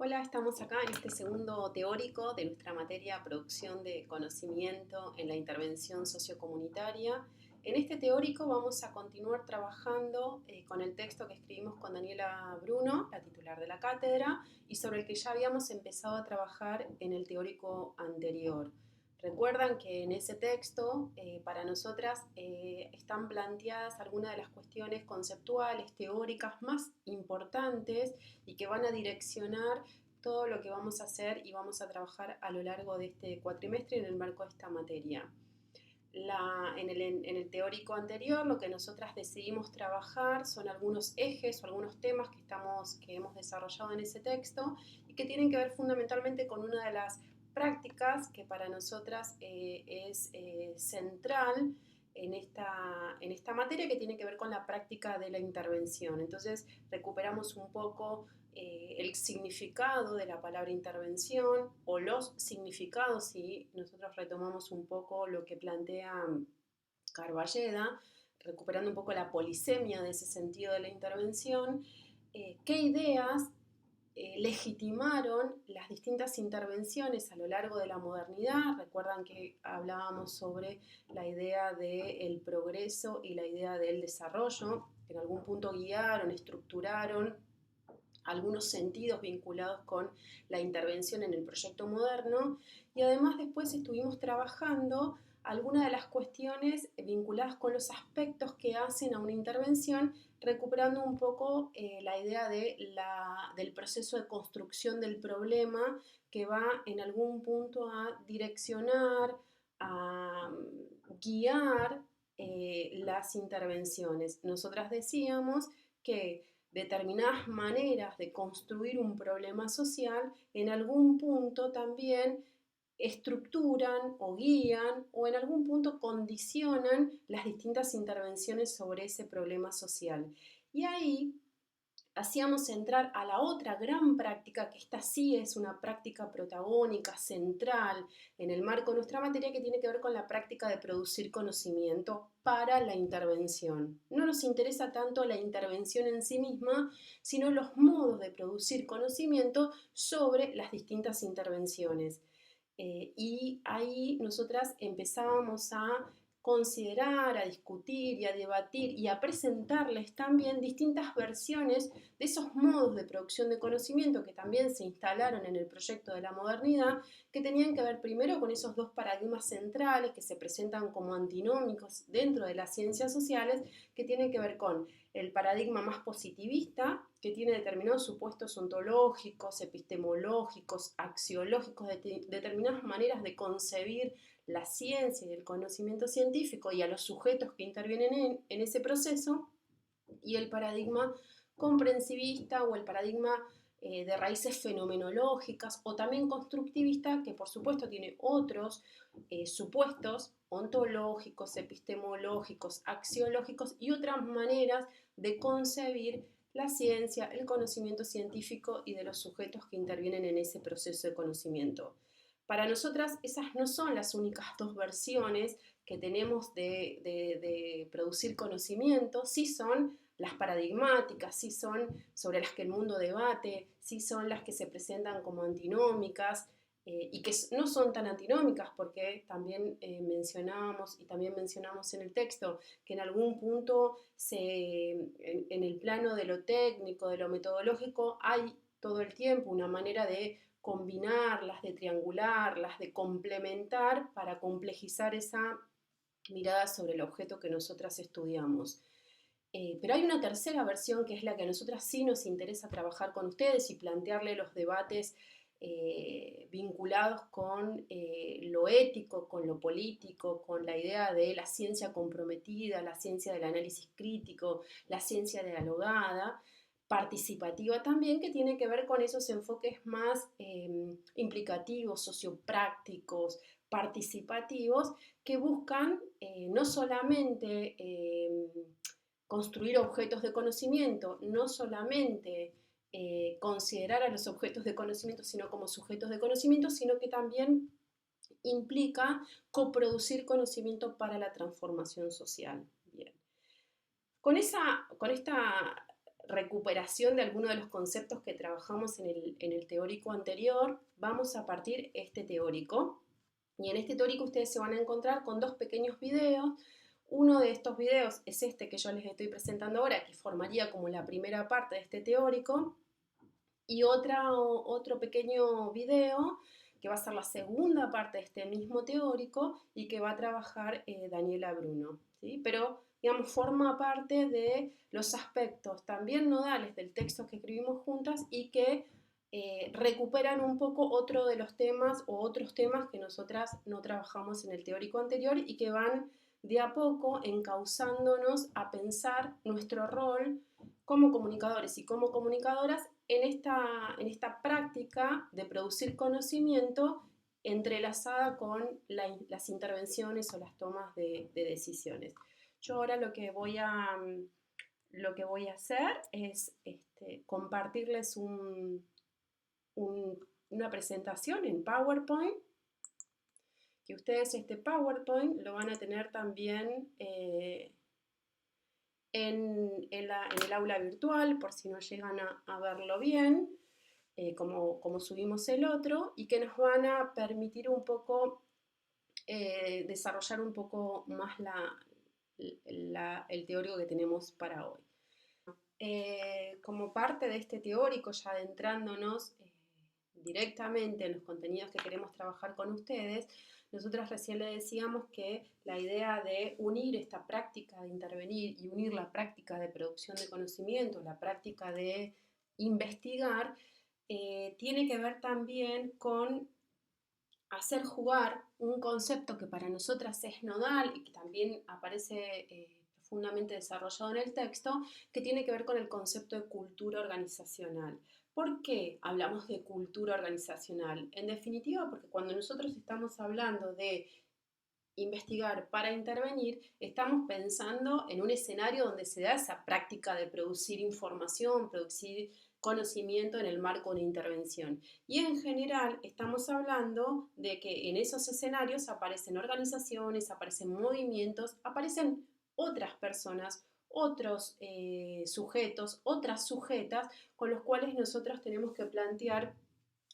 Hola, estamos acá en este segundo teórico de nuestra materia Producción de Conocimiento en la Intervención Sociocomunitaria. En este teórico vamos a continuar trabajando con el texto que escribimos con Daniela Bruno, la titular de la cátedra, y sobre el que ya habíamos empezado a trabajar en el teórico anterior. Recuerdan que en ese texto, para nosotras, están planteadas algunas de las cuestiones conceptuales, teóricas más importantes y que van a direccionar todo lo que vamos a hacer y vamos a trabajar a lo largo de este cuatrimestre en el marco de esta materia. En el teórico anterior, lo que nosotras decidimos trabajar son algunos ejes o algunos temas que hemos desarrollado en ese texto y que tienen que ver fundamentalmente con una de las prácticas que para nosotras es central en esta materia, que tiene que ver con la práctica de la intervención. Entonces recuperamos un poco el significado de la palabra intervención o los significados, si nosotros retomamos un poco lo que plantea Carballeda, recuperando un poco la polisemia de ese sentido de la intervención, qué ideas legitimaron las distintas intervenciones a lo largo de la modernidad. Recuerdan que hablábamos sobre la idea del progreso y la idea del desarrollo, que en algún punto guiaron, estructuraron algunos sentidos vinculados con la intervención en el proyecto moderno, y además después estuvimos trabajando algunas de las cuestiones vinculadas con los aspectos que hacen a una intervención, recuperando un poco la idea del proceso de construcción del problema, que va en algún punto a direccionar, a guiar las intervenciones. Nosotras decíamos que determinadas maneras de construir un problema social en algún punto también estructuran o guían o en algún punto condicionan las distintas intervenciones sobre ese problema social. Y ahí hacíamos entrar a la otra gran práctica, que esta sí es una práctica protagónica, central en el marco de nuestra materia, que tiene que ver con la práctica de producir conocimiento para la intervención. No nos interesa tanto la intervención en sí misma, sino los modos de producir conocimiento sobre las distintas intervenciones. Y ahí nosotras empezábamos a considerar, a discutir y a debatir y a presentarles también distintas versiones de esos modos de producción de conocimiento que también se instalaron en el proyecto de la modernidad, que tenían que ver primero con esos dos paradigmas centrales que se presentan como antinómicos dentro de las ciencias sociales, que tienen que ver con el paradigma más positivista, que tiene determinados supuestos ontológicos, epistemológicos, axiológicos, determinadas maneras de concebir la ciencia y el conocimiento científico y a los sujetos que intervienen en ese proceso, y el paradigma comprensivista o el paradigma de raíces fenomenológicas o también constructivista, que por supuesto tiene otros supuestos ontológicos, epistemológicos, axiológicos y otras maneras de concebir la ciencia, el conocimiento científico y de los sujetos que intervienen en ese proceso de conocimiento. Para nosotras esas no son las únicas dos versiones que tenemos de producir conocimiento, sí son las paradigmáticas, sí son sobre las que el mundo debate, sí son las que se presentan como antinómicas, y que no son tan antinómicas porque también mencionábamos y también mencionamos en el texto que en algún punto en el plano de lo técnico, de lo metodológico, hay todo el tiempo una manera de combinarlas, de triangularlas, de complementar para complejizar esa mirada sobre el objeto que nosotras estudiamos. Pero hay una tercera versión que es la que a nosotras sí nos interesa trabajar con ustedes y plantearle los debates vinculados con lo ético, con lo político, con la idea de la ciencia comprometida, la ciencia del análisis crítico, la ciencia dialogada, participativa también, que tiene que ver con esos enfoques más implicativos, socioprácticos, participativos, que buscan no solamente construir objetos de conocimiento, no solamente considerar a los objetos de conocimiento sino como sujetos de conocimiento, sino que también implica coproducir conocimiento para la transformación social. Bien. Con esta recuperación de algunos de los conceptos que trabajamos en el teórico anterior, vamos a partir este teórico. Y en este teórico ustedes se van a encontrar con dos pequeños videos. Uno de estos videos es este que yo les estoy presentando ahora, que formaría como la primera parte de este teórico, y otro pequeño video que va a ser la segunda parte de este mismo teórico y que va a trabajar Daniela Bruno, ¿sí? Pero, digamos, forma parte de los aspectos también nodales del texto que escribimos juntas y que recuperan un poco otro de los temas o otros temas que nosotras no trabajamos en el teórico anterior y que van de a poco encauzándonos a pensar nuestro rol como comunicadores y como comunicadoras en esta práctica de producir conocimiento entrelazada con las intervenciones o las tomas de decisiones. Yo ahora lo que voy a hacer es compartirles una presentación en PowerPoint, que ustedes este PowerPoint lo van a tener también en el aula virtual, por si no llegan a verlo bien, como subimos el otro, y que nos van a permitir un poco desarrollar un poco más el teórico que tenemos para hoy. Como parte de este teórico, ya adentrándonos directamente en los contenidos que queremos trabajar con ustedes, nosotras recién le decíamos que la idea de unir esta práctica de intervenir y unir la práctica de producción de conocimiento, la práctica de investigar, tiene que ver también con hacer jugar un concepto que para nosotras es nodal y que también aparece profundamente desarrollado en el texto, que tiene que ver con el concepto de cultura organizacional. ¿Por qué hablamos de cultura organizacional? En definitiva, porque cuando nosotros estamos hablando de investigar para intervenir, estamos pensando en un escenario donde se da esa práctica de producir información, producir conocimiento en el marco de una intervención. Y en general estamos hablando de que en esos escenarios aparecen organizaciones, aparecen movimientos, aparecen otras personas, otros sujetos, otras sujetas, con los cuales nosotros tenemos que plantear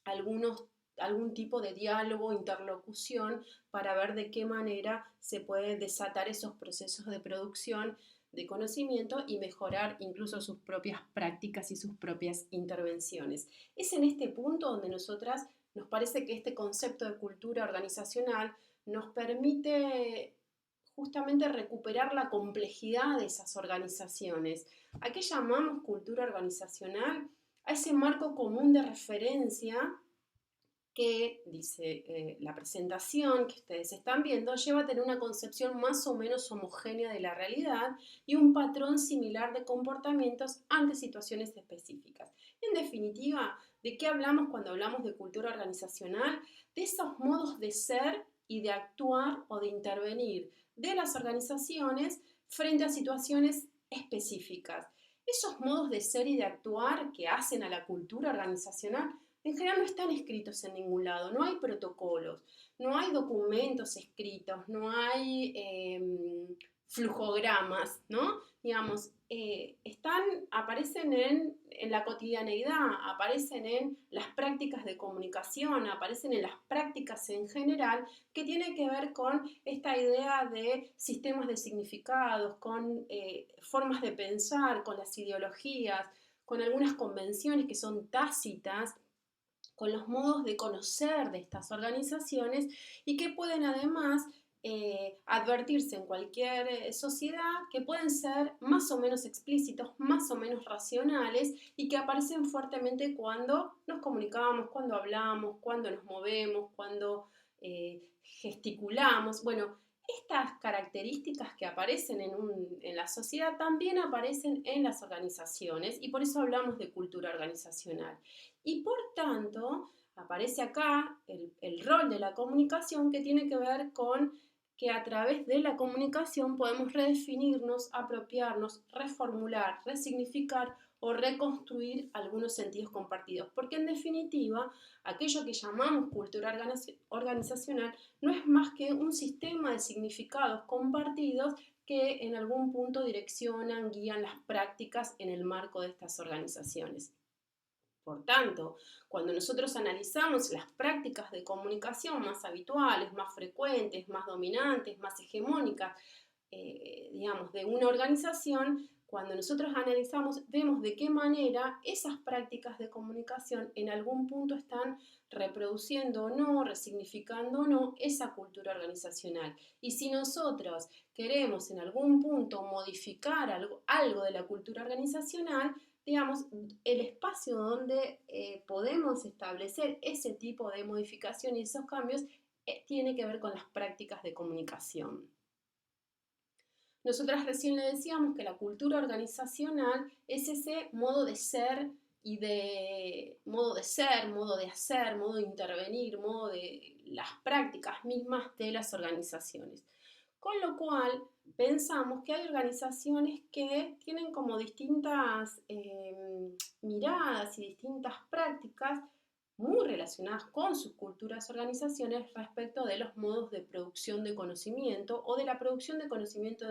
algún tipo de diálogo, interlocución, para ver de qué manera se pueden desatar esos procesos de producción de conocimiento y mejorar incluso sus propias prácticas y sus propias intervenciones. Es en este punto donde nosotras nos parece que este concepto de cultura organizacional nos permite justamente recuperar la complejidad de esas organizaciones. ¿A qué llamamos cultura organizacional? A ese marco común de referencia que, dice la presentación que ustedes están viendo, lleva a tener una concepción más o menos homogénea de la realidad y un patrón similar de comportamientos ante situaciones específicas. En definitiva, ¿de qué hablamos cuando hablamos de cultura organizacional? De esos modos de ser y de actuar o de intervenir de las organizaciones frente a situaciones específicas. Esos modos de ser y de actuar que hacen a la cultura organizacional en general no están escritos en ningún lado, no hay protocolos, no hay documentos escritos, no hay flujogramas, ¿no? Digamos, aparecen en la cotidianeidad, aparecen en las prácticas de comunicación, aparecen en las prácticas en general, que tienen que ver con esta idea de sistemas de significados, con formas de pensar, con las ideologías, con algunas convenciones que son tácitas, con los modos de conocer de estas organizaciones y que pueden además advertirse en cualquier sociedad, que pueden ser más o menos explícitos, más o menos racionales y que aparecen fuertemente cuando nos comunicamos, cuando hablamos, cuando nos movemos, cuando gesticulamos. Bueno, estas características que aparecen en la sociedad también aparecen en las organizaciones y por eso hablamos de cultura organizacional. Y por tanto, aparece acá el rol de la comunicación, que tiene que ver con que a través de la comunicación podemos redefinirnos, apropiarnos, reformular, resignificar o reconstruir algunos sentidos compartidos. Porque en definitiva, aquello que llamamos cultura organizacional no es más que un sistema de significados compartidos que en algún punto direccionan, guían las prácticas en el marco de estas organizaciones. Por tanto, cuando nosotros analizamos las prácticas de comunicación más habituales, más frecuentes, más dominantes, más hegemónicas, digamos, de una organización, cuando nosotros analizamos, vemos de qué manera esas prácticas de comunicación en algún punto están reproduciendo o no, resignificando o no esa cultura organizacional. Y si nosotros queremos en algún punto modificar algo de la cultura organizacional, digamos, el espacio donde podemos establecer ese tipo de modificación y esos cambios tiene que ver con las prácticas de comunicación. Nosotras recién le decíamos que la cultura organizacional es ese modo de ser y modo de ser, modo de hacer, modo de intervenir, modo de las prácticas mismas de las organizaciones. Con lo cual, pensamos que hay organizaciones que tienen como distintas miradas y distintas prácticas muy relacionadas con sus culturas organizaciones respecto de los modos de producción de conocimiento o de la producción de conocimiento,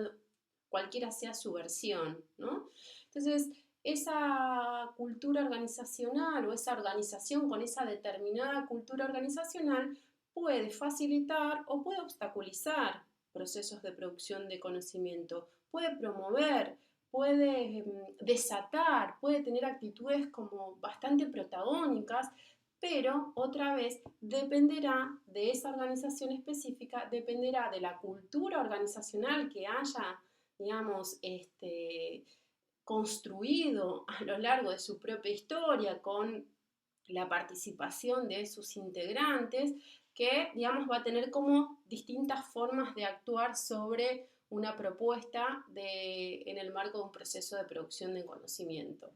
cualquiera sea su versión, ¿no? Entonces, esa cultura organizacional o esa organización con esa determinada cultura organizacional puede facilitar o puede obstaculizar procesos de producción de conocimiento, puede promover, puede desatar, puede tener actitudes como bastante protagónicas, pero otra vez dependerá de esa organización específica, dependerá de la cultura organizacional que haya, digamos, construido a lo largo de su propia historia con la participación de sus integrantes, que, digamos, va a tener como distintas formas de actuar sobre una propuesta en el marco de un proceso de producción de conocimiento.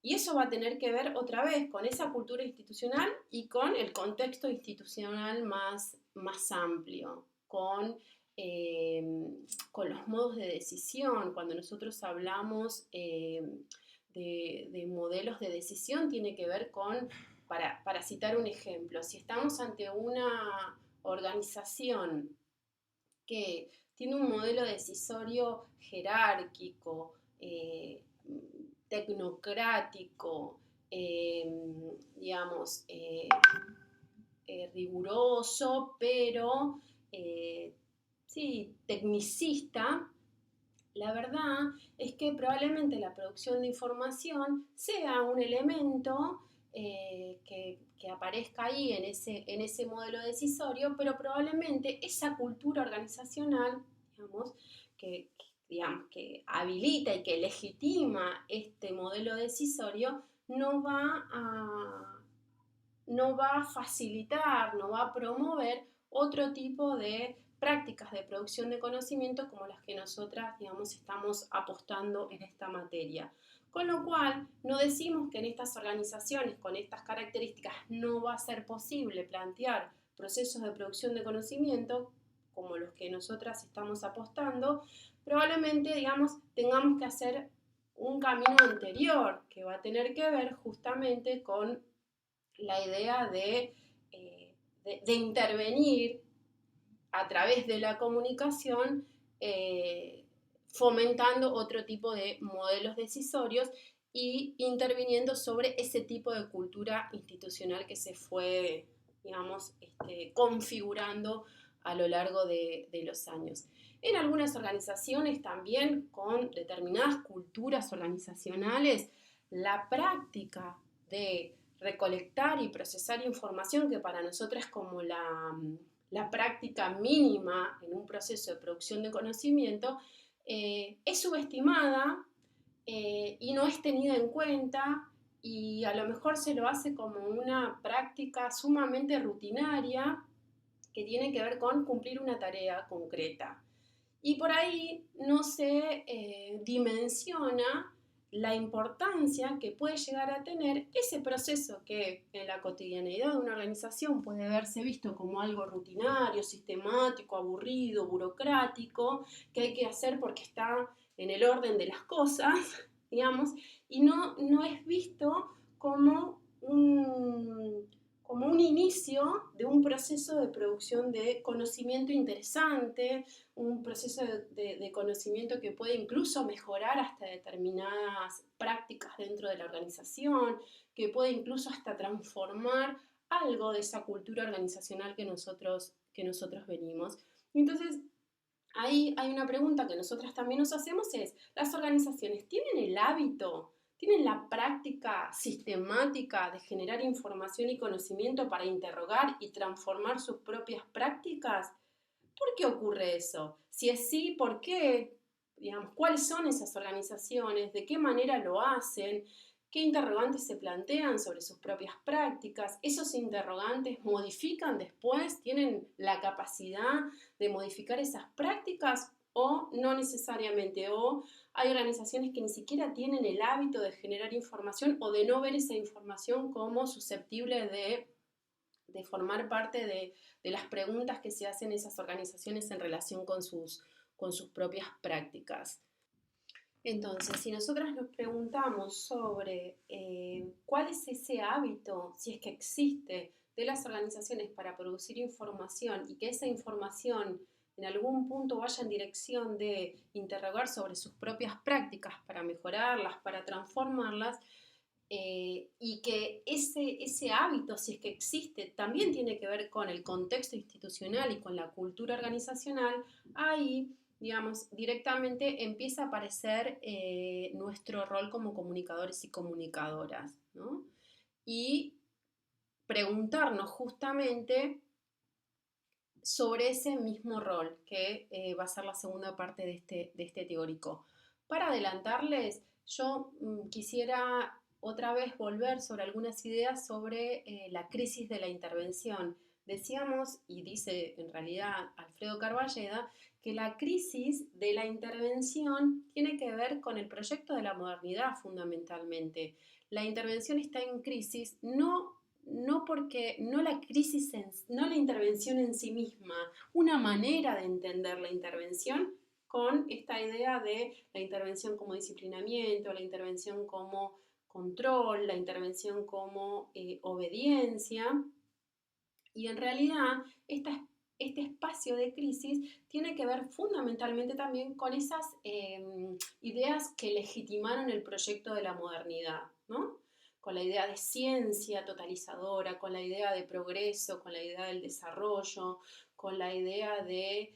Y eso va a tener que ver otra vez con esa cultura institucional y con el contexto institucional más amplio, con los modos de decisión. Cuando nosotros hablamos de modelos de decisión, tiene que ver con, para citar un ejemplo, si estamos ante una organización que tiene un modelo decisorio jerárquico, tecnocrático, digamos, riguroso, pero sí, tecnicista, la verdad es que probablemente la producción de información sea un elemento que aparezca ahí en ese modelo decisorio, pero probablemente esa cultura organizacional, digamos, que habilita y que legitima este modelo decisorio, no va a facilitar, no va a promover otro tipo de prácticas de producción de conocimiento como las que nosotras, digamos, estamos apostando en esta materia. Con lo cual, no decimos que en estas organizaciones con estas características no va a ser posible plantear procesos de producción de conocimiento como los que nosotras estamos apostando. Probablemente, digamos, tengamos que hacer un camino anterior que va a tener que ver justamente con la idea de intervenir a través de la comunicación, fomentando otro tipo de modelos decisorios y interviniendo sobre ese tipo de cultura institucional que se fue, digamos, configurando a lo largo de los años. En algunas organizaciones también con determinadas culturas organizacionales, la práctica de recolectar y procesar información, que para nosotros es como la práctica mínima en un proceso de producción de conocimiento, es subestimada y no es tenida en cuenta, y a lo mejor se lo hace como una práctica sumamente rutinaria que tiene que ver con cumplir una tarea concreta. Y por ahí no se dimensiona la importancia que puede llegar a tener ese proceso que en la cotidianeidad de una organización puede verse visto como algo rutinario, sistemático, aburrido, burocrático, que hay que hacer porque está en el orden de las cosas, digamos, y no es visto como como un inicio de un proceso de producción de conocimiento interesante, un proceso de conocimiento que puede incluso mejorar hasta determinadas prácticas dentro de la organización, que puede incluso hasta transformar algo de esa cultura organizacional que nosotros venimos. Entonces, ahí hay una pregunta que nosotras también nos hacemos es, ¿las organizaciones tienen el hábito, tienen la práctica sistemática de generar información y conocimiento para interrogar y transformar sus propias prácticas? ¿Por qué ocurre eso? Si es sí, ¿por qué? Digamos, ¿cuáles son esas organizaciones? ¿De qué manera lo hacen? ¿Qué interrogantes se plantean sobre sus propias prácticas? ¿Esos interrogantes modifican después? ¿Tienen la capacidad de modificar esas prácticas o no necesariamente? O hay organizaciones que ni siquiera tienen el hábito de generar información o de no ver esa información como susceptible de formar parte de las preguntas que se hacen esas organizaciones en relación con sus propias prácticas. Entonces, si nosotras nos preguntamos sobre cuál es ese hábito, si es que existe, de las organizaciones para producir información y que esa información en algún punto vaya en dirección de interrogar sobre sus propias prácticas para mejorarlas, para transformarlas, y que ese hábito, si es que existe, también tiene que ver con el contexto institucional y con la cultura organizacional, ahí, digamos, directamente empieza a aparecer nuestro rol como comunicadores y comunicadoras, ¿no? Y preguntarnos justamente sobre ese mismo rol, que va a ser la segunda parte de este teórico. Para adelantarles, yo quisiera otra vez volver sobre algunas ideas sobre la crisis de la intervención. Decíamos, y dice en realidad Alfredo Carballeda, que la crisis de la intervención tiene que ver con el proyecto de la modernidad fundamentalmente. La intervención está en crisis no porque, no la crisis, no la intervención en sí misma, una manera de entender la intervención con esta idea de la intervención como disciplinamiento, la intervención como control, la intervención como obediencia. Y en realidad, este espacio de crisis tiene que ver fundamentalmente también con esas ideas que legitimaron el proyecto de la modernidad, ¿no? Con la idea de ciencia totalizadora, con la idea de progreso, con la idea del desarrollo, con la idea de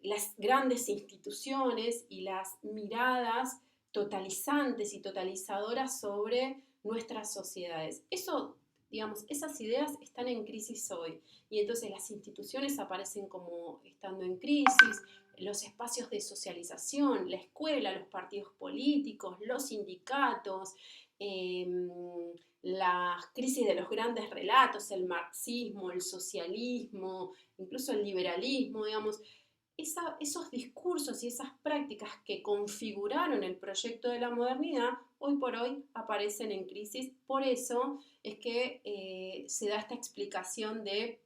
las grandes instituciones y las miradas totalizantes y totalizadoras sobre nuestras sociedades. Eso, digamos, esas ideas están en crisis hoy y entonces las instituciones aparecen como estando en crisis, los espacios de socialización, la escuela, los partidos políticos, los sindicatos, eh, la crisis de los grandes relatos, el marxismo, el socialismo, incluso el liberalismo, digamos, esos discursos y esas prácticas que configuraron el proyecto de la modernidad, hoy por hoy aparecen en crisis. Por eso es que se da esta explicación de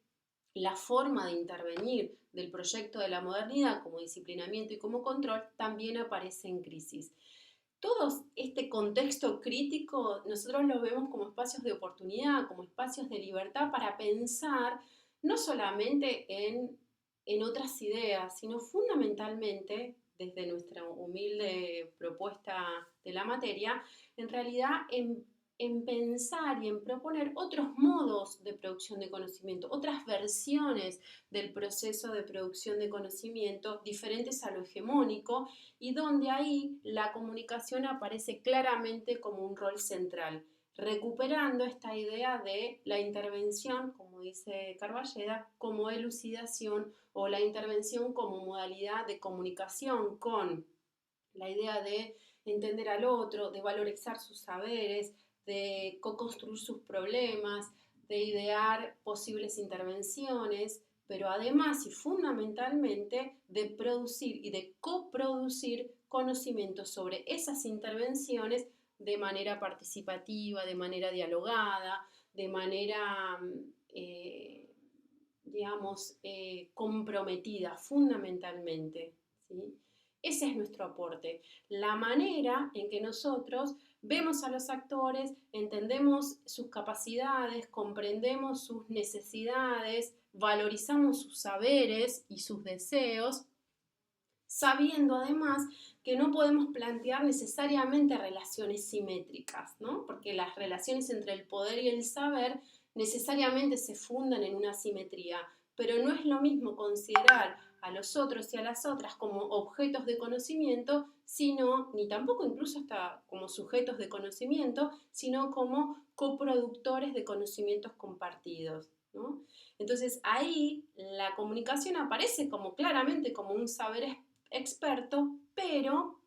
la forma de intervenir del proyecto de la modernidad como disciplinamiento y como control también aparece en crisis. Todo este contexto crítico nosotros lo vemos como espacios de oportunidad, como espacios de libertad para pensar no solamente en otras ideas, sino fundamentalmente, desde nuestra humilde propuesta de la materia, en realidad en pensar y en proponer otros modos de producción de conocimiento, otras versiones del proceso de producción de conocimiento diferentes a lo hegemónico y donde ahí la comunicación aparece claramente como un rol central, recuperando esta idea de la intervención, como dice Carballeda, como elucidación o la intervención como modalidad de comunicación con la idea de entender al otro, de valorizar sus saberes, de co-construir sus problemas, de idear posibles intervenciones, pero además y fundamentalmente de producir y de coproducir conocimientos sobre esas intervenciones de manera participativa, de manera dialogada, de manera, digamos, comprometida fundamentalmente, ¿sí? Ese es nuestro aporte, la manera en que nosotros vemos a los actores, entendemos sus capacidades, comprendemos sus necesidades, valorizamos sus saberes y sus deseos, sabiendo además que no podemos plantear necesariamente relaciones simétricas, ¿no? Porque las relaciones entre el poder y el saber necesariamente se fundan en una simetría, pero no es lo mismo considerar a los otros y a las otras como objetos de conocimiento, sino, ni tampoco incluso hasta como sujetos de conocimiento, sino como coproductores de conocimientos compartidos, ¿no? Entonces ahí la comunicación aparece como claramente como un saber experto, pero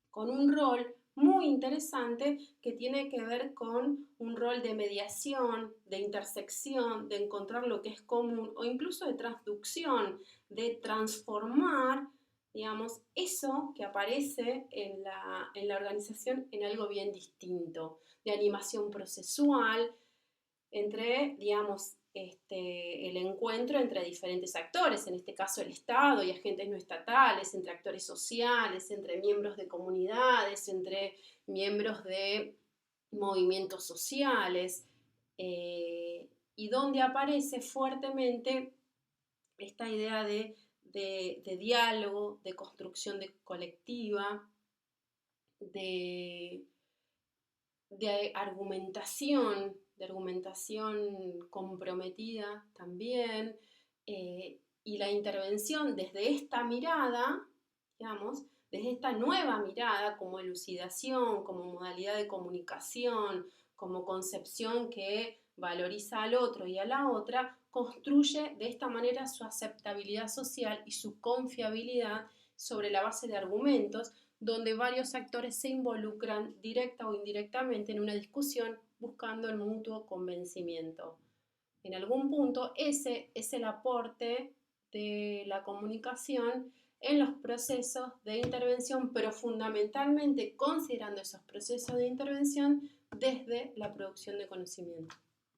con un rol muy interesante que tiene que ver con un rol de mediación, de intersección, de encontrar lo que es común o incluso de transducción, de transformar, digamos, eso que aparece en la organización en algo bien distinto, de animación procesual, entre, digamos, el encuentro entre diferentes actores, en este caso el Estado y agentes no estatales, entre actores sociales, entre miembros de comunidades, entre miembros de movimientos sociales, y donde aparece fuertemente esta idea de diálogo, de construcción colectiva, de, de argumentación comprometida también, y la intervención desde esta mirada, digamos, desde esta nueva mirada como elucidación, como modalidad de comunicación, como concepción que valoriza al otro y a la otra, construye de esta manera su aceptabilidad social y su confiabilidad sobre la base de argumentos donde varios actores se involucran directa o indirectamente en una discusión buscando el mutuo convencimiento. En algún punto ese es el aporte de la comunicación en los procesos de intervención, pero fundamentalmente considerando esos procesos de intervención desde la producción de conocimiento.